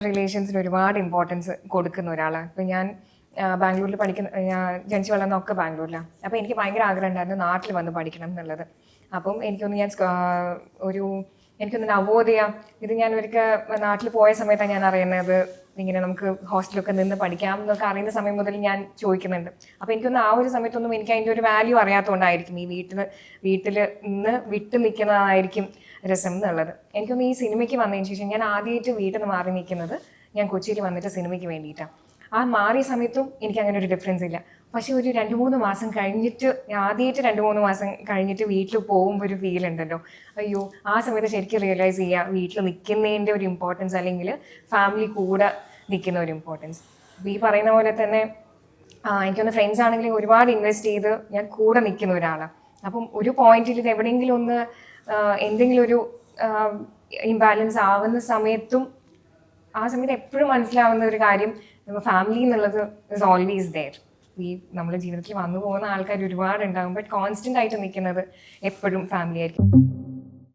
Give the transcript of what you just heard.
റിലേഷൻസിന് ഒരുപാട് ഇമ്പോർട്ടൻസ് കൊടുക്കുന്ന ഒരാളാണ്. ഇപ്പം ഞാൻ ബാംഗ്ലൂരിൽ ഞാൻ ജനിച്ചു വളർന്നൊക്കെ ബാംഗ്ലൂരിലാണ്. അപ്പോൾ എനിക്ക് ഭയങ്കര ആഗ്രഹം ഉണ്ടായിരുന്നു നാട്ടിൽ വന്ന് പഠിക്കണം എന്നുള്ളത്. അപ്പം എനിക്കൊന്ന് നവോദയ ഇത് ഞാൻ ഒരിക്കൽ നാട്ടിൽ പോയ സമയത്താണ് ഞാൻ അറിയുന്നത് ഇങ്ങനെ നമുക്ക് ഹോസ്റ്റലൊക്കെ നിന്ന് പഠിക്കാം എന്നൊക്കെ അറിയുന്ന സമയം മുതൽ ഞാൻ ചോദിക്കുന്നുണ്ട്. അപ്പോൾ എനിക്കൊന്ന് ആ ഒരു സമയത്തൊന്നും എനിക്ക് അതിൻ്റെ ഒരു വാല്യൂ അറിയാത്തതുകൊണ്ടായിരിക്കും ഈ വീട്ടിൽ നിന്ന് വിട്ടു നിൽക്കുന്നതായിരിക്കും രസം എന്നുള്ളത്. എനിക്കൊന്ന് ഈ സിനിമയ്ക്ക് വന്നതിന് ശേഷം ഞാൻ ആദ്യമായിട്ട് വീട്ടിൽ നിന്ന് മാറി നിൽക്കുന്നത് ഞാൻ കൊച്ചിയിൽ വന്നിട്ട് സിനിമയ്ക്ക് വേണ്ടിയിട്ടാണ്. ആ മാറിയ സമയത്തും എനിക്ക് അങ്ങനെ ഒരു ഡിഫറൻസ് ഇല്ല. പക്ഷെ ഒരു 2-3 മാസം കഴിഞ്ഞിട്ട് ആദ്യമായിട്ട് 2-3 മാസം കഴിഞ്ഞിട്ട് വീട്ടിൽ പോകുമ്പോൾ ഒരു ഫീൽ ഉണ്ടല്ലോ, അയ്യോ ആ സമയത്ത് ശരിക്കും റിയലൈസ് ചെയ്യുക വീട്ടിൽ നിൽക്കുന്നതിൻ്റെ ഒരു ഇമ്പോർട്ടൻസ്, അല്ലെങ്കിൽ ഫാമിലി കൂടെ നിൽക്കുന്ന ഒരു ഇമ്പോർട്ടൻസ്. അപ്പോൾ ഈ പറയുന്ന പോലെ തന്നെ എനിക്കൊന്ന് ഫ്രണ്ട്സ് ആണെങ്കിലും ഒരുപാട് ഇൻവെസ്റ്റ് ചെയ്ത് ഞാൻ കൂടെ നിൽക്കുന്ന ഒരാളാണ്. അപ്പം ഒരു പോയിന്റിൽ ഇത് എവിടെയെങ്കിലും ഒന്ന് എന്തെങ്കിലും ഒരു ഇംബാലൻസ് ആവുന്ന സമയത്തും ആ സമയത്ത് എപ്പോഴും മനസ്സിലാവുന്ന ഒരു കാര്യം ഫാമിലി എന്നുള്ളത് ഇസ് ഓൾവേസ് ദെയർ. നമ്മുടെ ജീവിതത്തിൽ വന്നു പോകുന്ന ആൾക്കാർ ഒരുപാടുണ്ടാകും, ബട്ട് കോൺസ്റ്റന്റ് ആയിട്ട് നിൽക്കുന്നത് എപ്പോഴും ഫാമിലി ആയിരിക്കും.